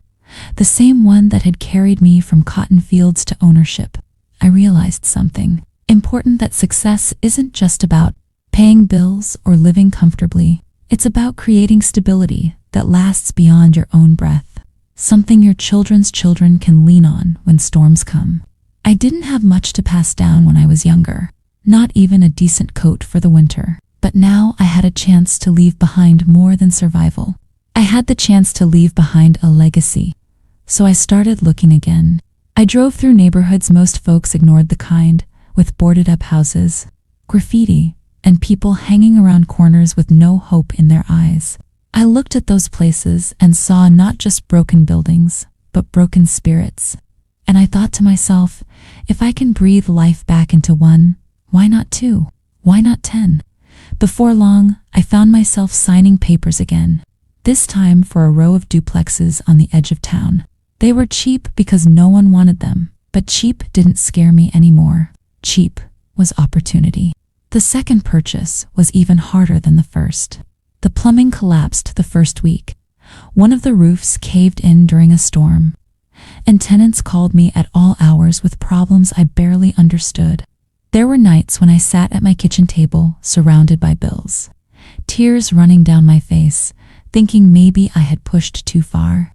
S1: the same one that had carried me from cotton fields to ownership. I realized something important: that success isn't just about paying bills or living comfortably. It's about creating stability that lasts beyond your own breath, something your children's children can lean on when storms come. I didn't have much to pass down when I was younger, not even a decent coat for the winter. But now I had a chance to leave behind more than survival. I had the chance to leave behind a legacy. So I started looking again, I drove through neighborhoods most folks ignored, the kind with boarded up houses, graffiti, and people hanging around corners with no hope in their eyes. I looked at those places and saw not just broken buildings, but broken spirits. And I thought to myself, if I can breathe life back into one, why not two? Why not 10? Before long, I found myself signing papers again, this time for a row of duplexes on the edge of town. They were cheap because no one wanted them, but cheap didn't scare me anymore. Cheap was opportunity. The second purchase was even harder than the first. The plumbing collapsed the first week. One of the roofs caved in during a storm, and tenants called me at all hours with problems I barely understood. There were nights when I sat at my kitchen table, surrounded by bills, tears running down my face, thinking maybe I had pushed too far.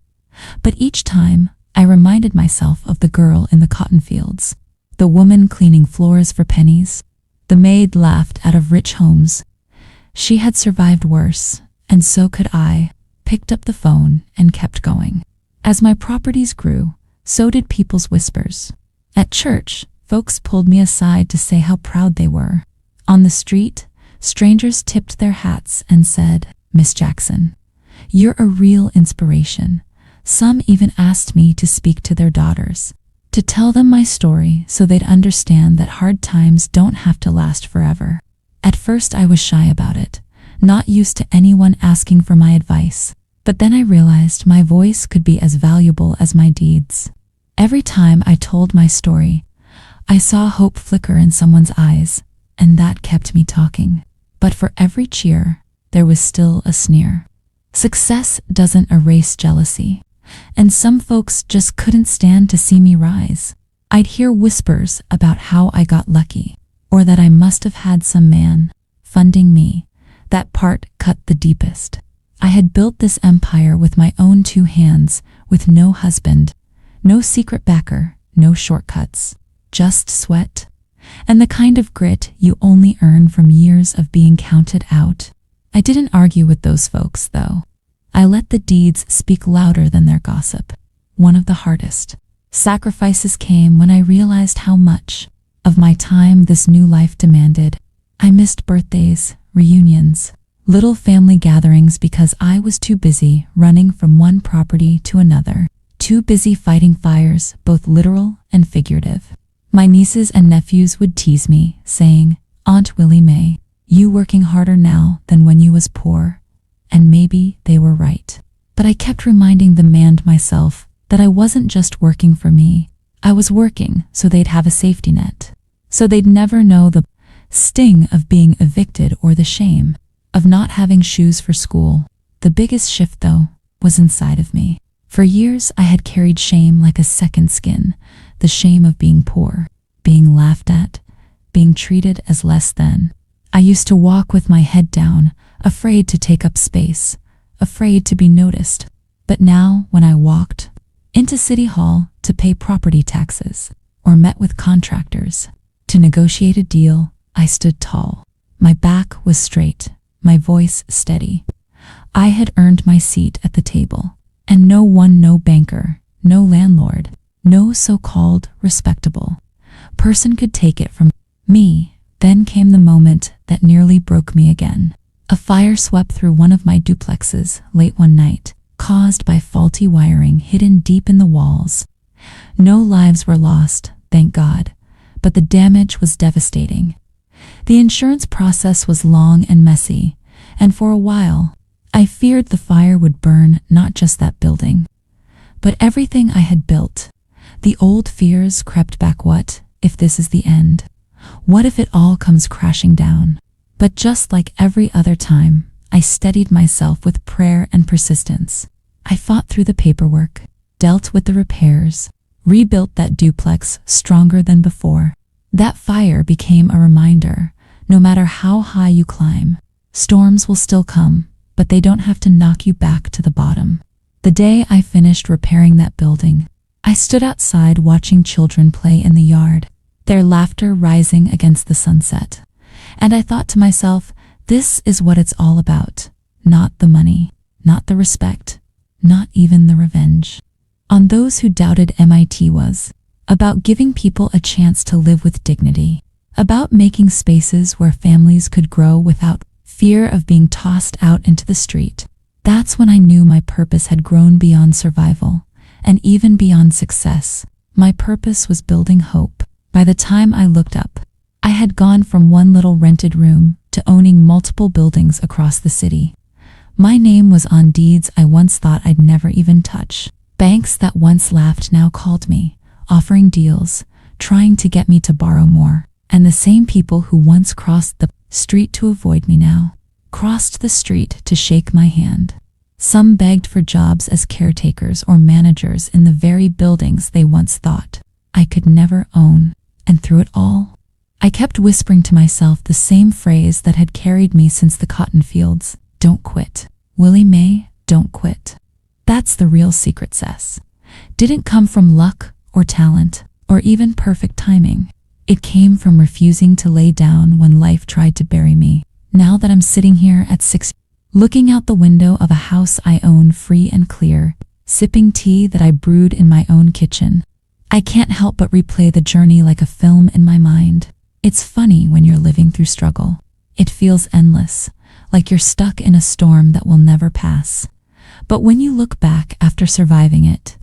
S1: But each time, I reminded myself of the girl in the cotton fields, the woman cleaning floors for pennies, the maid laughed out of rich homes. She had survived worse, and so could I. Picked up the phone and kept going. As my properties grew, so did people's whispers. At church, folks pulled me aside to say how proud they were. On the street, strangers tipped their hats and said, "Miss Jackson, you're a real inspiration." Some even asked me to speak to their daughters, to tell them my story so they'd understand that hard times don't have to last forever. At first I was shy about it, not used to anyone asking for my advice. But then I realized my voice could be as valuable as my deeds. Every time I told my story, I saw hope flicker in someone's eyes, and that kept me talking. But for every cheer, there was still a sneer. Success doesn't erase jealousy, and some folks just couldn't stand to see me rise. I'd hear whispers about how I got lucky, or that I must have had some man funding me. That part cut the deepest. I had built this empire with my own 2 hands, with no husband, no secret backer, no shortcuts, just sweat, and the kind of grit you only earn from years of being counted out. I didn't argue with those folks, though. I let the deeds speak louder than their gossip. One of the hardest sacrifices came when I realized how much of my time this new life demanded. I missed birthdays, reunions, little family gatherings because I was too busy running from one property to another, too busy fighting fires, both literal and figurative. My nieces and nephews would tease me, saying, "Aunt Willie Mae, you working harder now than when you was poor." And maybe they were right. But I kept reminding the man myself that I wasn't just working for me. I was working so they'd have a safety net, so they'd never know the sting of being evicted or the shame of not having shoes for school. The biggest shift, though, was inside of me. For years, I had carried shame like a second skin, the shame of being poor, being laughed at, being treated as less than. I used to walk with my head down, afraid to take up space, afraid to be noticed. But now, when I walked into City Hall to pay property taxes, or met with contractors to negotiate a deal, I stood tall. My back was straight, my voice steady. I had earned my seat at the table, and no banker, no landlord, no so-called respectable person could take it from me. Then came the moment that nearly broke me again. A fire swept through one of my duplexes late one night, caused by faulty wiring hidden deep in the walls. No lives were lost, thank God, but the damage was devastating. The insurance process was long and messy, and for a while, I feared the fire would burn not just that building, but everything I had built. The old fears crept back. What if this is the end? What if it all comes crashing down? But just like every other time, I steadied myself with prayer and persistence. I fought through the paperwork, dealt with the repairs, rebuilt that duplex stronger than before. That fire became a reminder, no matter how high you climb, storms will still come, but they don't have to knock you back to the bottom. The day I finished repairing that building, I stood outside watching children play in the yard, their laughter rising against the sunset. And I thought to myself, this is what it's all about. Not the money, not the respect, not even the revenge. On those who doubted MIT was about giving people a chance to live with dignity, about making spaces where families could grow without fear of being tossed out into the street. That's when I knew my purpose had grown beyond survival, and even beyond success. My purpose was building hope. By the time I looked up, I had gone from one little rented room to owning multiple buildings across the city. My name was on deeds I once thought I'd never even touch. Banks that once laughed now called me, offering deals, trying to get me to borrow more. And the same people who once crossed the street to avoid me now crossed the street to shake my hand. Some begged for jobs as caretakers or managers in the very buildings they once thought I could never own. And through it all, I kept whispering to myself the same phrase that had carried me since the cotton fields. Don't quit. Willie Mae, don't quit. That's the real secret sauce. Didn't come from luck or talent or even perfect timing. It came from refusing to lay down when life tried to bury me. Now that I'm sitting here at 6, looking out the window of a house I own free and clear, sipping tea that I brewed in my own kitchen, I can't help but replay the journey like a film in my mind. It's funny when you're living through struggle. It feels endless, like you're stuck in a storm that will never pass. But when you look back after surviving it,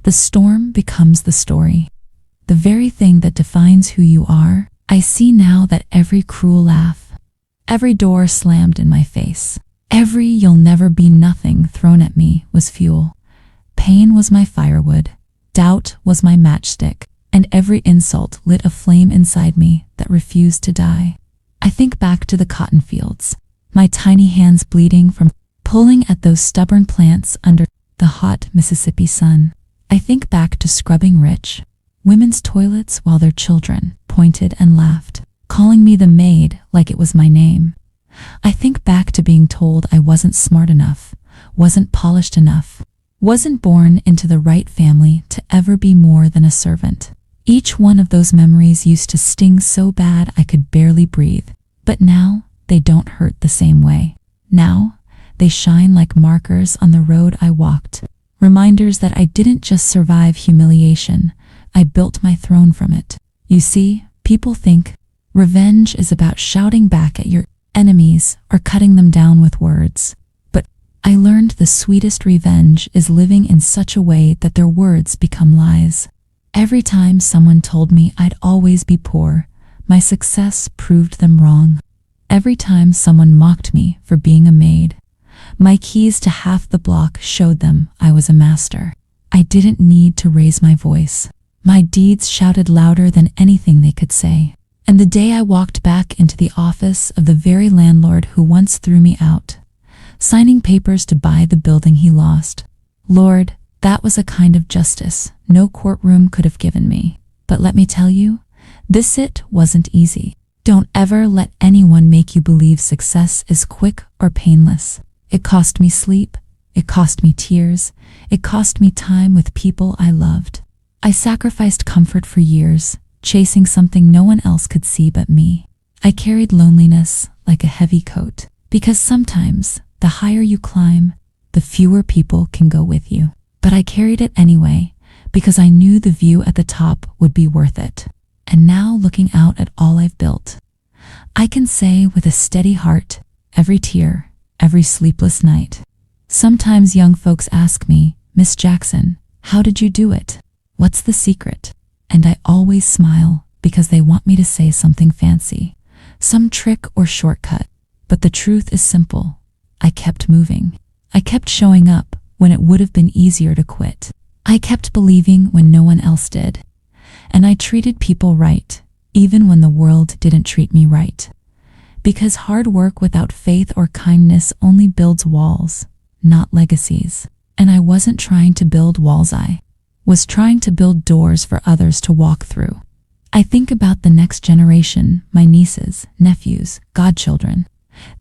S1: the storm becomes the story. The very thing that defines who you are. I see now that every cruel laugh, every door slammed in my face, every "you'll never be nothing" thrown at me was fuel. Pain was my firewood, doubt was my matchstick, and every insult lit a flame inside me that refused to die. I think back to the cotton fields, my tiny hands bleeding from pulling at those stubborn plants under the hot Mississippi sun. I think back to scrubbing rich women's toilets while their children pointed and laughed, calling me the maid like it was my name. I think back to being told I wasn't smart enough, wasn't polished enough, wasn't born into the right family to ever be more than a servant. Each one of those memories used to sting so bad I could barely breathe, but now they don't hurt the same way. Now they shine like markers on the road I walked, reminders that I didn't just survive humiliation, I built my throne from it. You see, people think revenge is about shouting back at your enemies or cutting them down with words. But I learned the sweetest revenge is living in such a way that their words become lies. Every time someone told me I'd always be poor, my success proved them wrong. Every time someone mocked me for being a maid, my keys to half the block showed them I was a master. I didn't need to raise my voice. My deeds shouted louder than anything they could say. And the day I walked back into the office of the very landlord who once threw me out, signing papers to buy the building he lost, Lord, that was a kind of justice no courtroom could have given me. But let me tell you, it wasn't easy. Don't ever let anyone make you believe success is quick or painless. It cost me sleep, it cost me tears, it cost me time with people I loved. I sacrificed comfort for years, chasing something no one else could see but me. I carried loneliness like a heavy coat, because sometimes the higher you climb, the fewer people can go with you. But I carried it anyway, because I knew the view at the top would be worth it. And now, looking out at all I've built, I can say with a steady heart, every tear, every sleepless night. Sometimes young folks ask me, Miss Jackson, how did you do it? What's the secret? And I always smile because they want me to say something fancy, some trick or shortcut. But the truth is simple. I kept moving. I kept showing up when it would have been easier to quit. I kept believing when no one else did. And I treated people right, even when the world didn't treat me right. Because hard work without faith or kindness only builds walls, not legacies. And I wasn't trying to build walls, I was trying to build doors for others to walk through. I think about the next generation, my nieces, nephews, godchildren,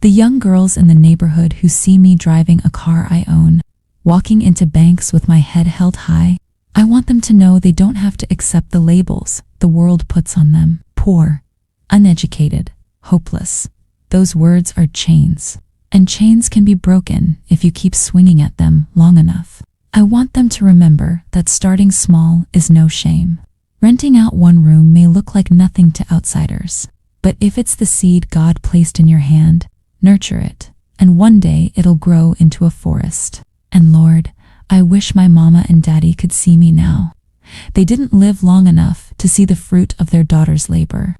S1: the young girls in the neighborhood who see me driving a car I own, walking into banks with my head held high. I want them to know they don't have to accept the labels the world puts on them. Poor, uneducated, hopeless. Those words are chains, and chains can be broken if you keep swinging at them long enough. I want them to remember that starting small is no shame. Renting out one room may look like nothing to outsiders, but if it's the seed God placed in your hand, nurture it, and one day it'll grow into a forest. And Lord, I wish my mama and daddy could see me now. They didn't live long enough to see the fruit of their daughter's labor.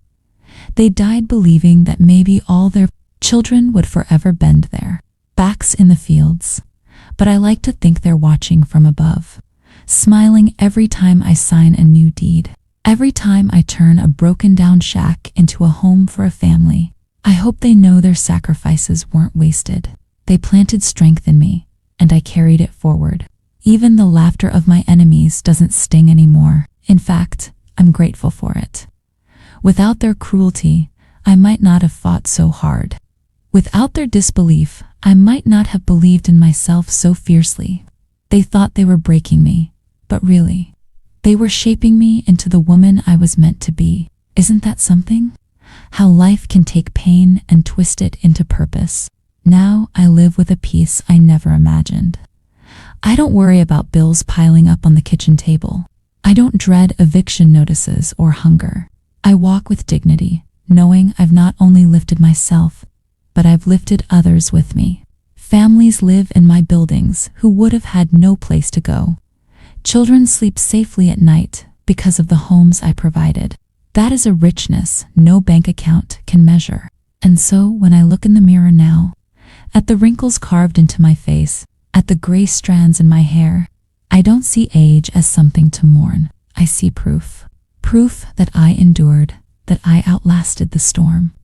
S1: They died believing that maybe all their children would forever bend their backs in the fields. But I like to think they're watching from above, smiling every time I sign a new deed. Every time I turn a broken-down shack into a home for a family. I hope they know their sacrifices weren't wasted. They planted strength in me, and I carried it forward. Even the laughter of my enemies doesn't sting anymore. In fact, I'm grateful for it. Without their cruelty, I might not have fought so hard. Without their disbelief, I might not have believed in myself so fiercely. They thought they were breaking me, but really, they were shaping me into the woman I was meant to be. Isn't that something? How life can take pain and twist it into purpose. Now I live with a peace I never imagined. I don't worry about bills piling up on the kitchen table. I don't dread eviction notices or hunger. I walk with dignity, knowing I've not only lifted myself, but I've lifted others with me. Families live in my buildings who would have had no place to go. Children sleep safely at night because of the homes I provided. That is a richness no bank account can measure. And so when I look in the mirror now, at the wrinkles carved into my face, at the gray strands in my hair, I don't see age as something to mourn. I see proof. Proof that I endured, that I outlasted the storm,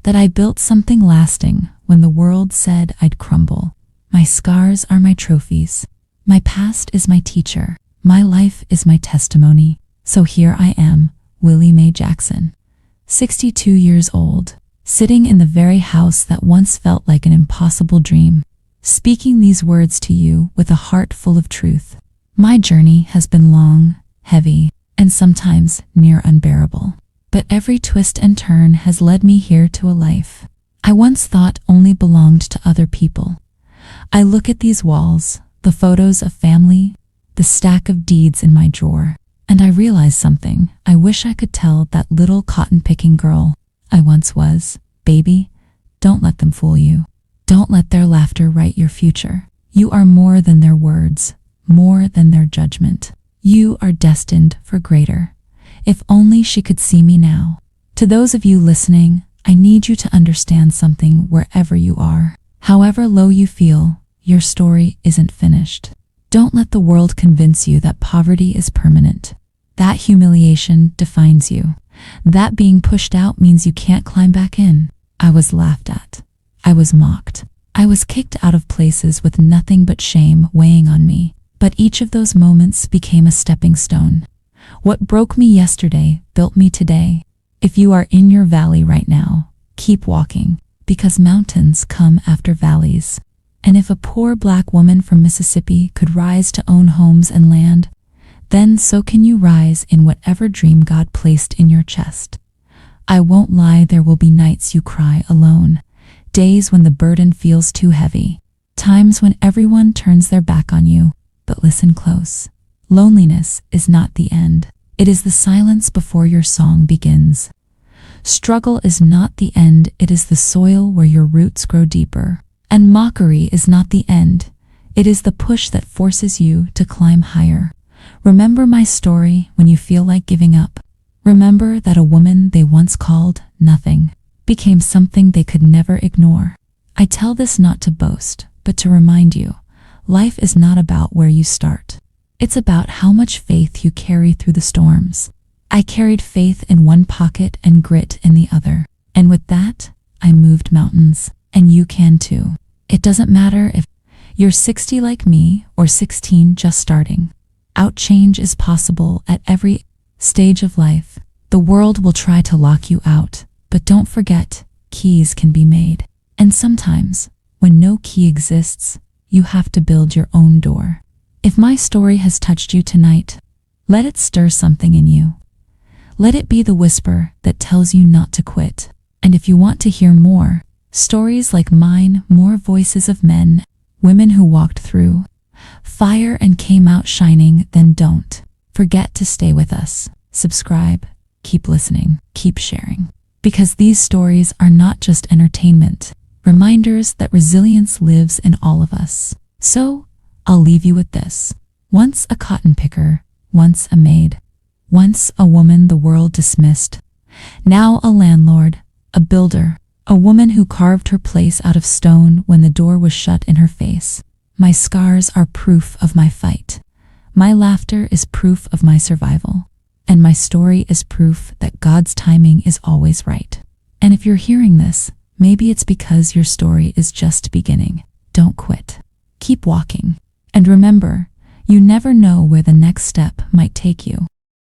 S1: that I built something lasting when the world said I'd crumble. My scars are my trophies. My past is my teacher. My life is my testimony. So here I am, Willie Mae Jackson, 62 years old, sitting in the very house that once felt like an impossible dream, speaking these words to you with a heart full of truth. My journey has been long, heavy, and sometimes near unbearable. But every twist and turn has led me here to a life I once thought only belonged to other people. I look at these walls, the photos of family, the stack of deeds in my drawer, and I realize something I wish I could tell that little cotton-picking girl I once was. Baby, don't let them fool you. Don't let their laughter write your future. You are more than their words, more than their judgment. You are destined for greater. If only she could see me now. To those of you listening, I need you to understand something wherever you are. However low you feel, your story isn't finished. Don't let the world convince you that poverty is permanent. That humiliation defines you. That being pushed out means you can't climb back in. I was laughed at. I was mocked. I was kicked out of places with nothing but shame weighing on me. But each of those moments became a stepping stone. What broke me yesterday built me today. If you are in your valley right now, keep walking, because mountains come after valleys. And if a poor black woman from Mississippi could rise to own homes and land, then so can you rise in whatever dream God placed in your chest. I won't lie, there will be nights you cry alone, days when the burden feels too heavy, times when everyone turns their back on you. But listen close. Loneliness is not the end. It is the silence before your song begins. Struggle is not the end. It is the soil where your roots grow deeper. And mockery is not the end. It is the push that forces you to climb higher. Remember my story when you feel like giving up. Remember that a woman they once called nothing became something they could never ignore. I tell this not to boast, but to remind you, life is not about where you start. It's about how much faith you carry through the storms. I carried faith in one pocket and grit in the other. And with that, I moved mountains. And you can too. It doesn't matter if you're 60 like me or 16 just starting. Outchange is possible at every stage of life. The world will try to lock you out, but don't forget, keys can be made. And sometimes, when no key exists, you have to build your own door. If my story has touched you tonight, let it stir something in you. Let it be the whisper that tells you not to quit. And if you want to hear more, stories like mine, more voices of men, women who walked through fire and came out shining, then don't forget to stay with us. subscribe, keep listening, keep sharing. Because these stories are not just entertainment, reminders that resilience lives in all of us. So, I'll leave you with this. Once a cotton picker, once a maid, once a woman the world dismissed, now a landlord, a builder, a woman who carved her place out of stone when the door was shut in her face. My scars are proof of my fight. My laughter is proof of my survival. And my story is proof that God's timing is always right. And if you're hearing this, maybe it's because your story is just beginning. Don't quit. Keep walking. And remember, you never know where the next step might take you.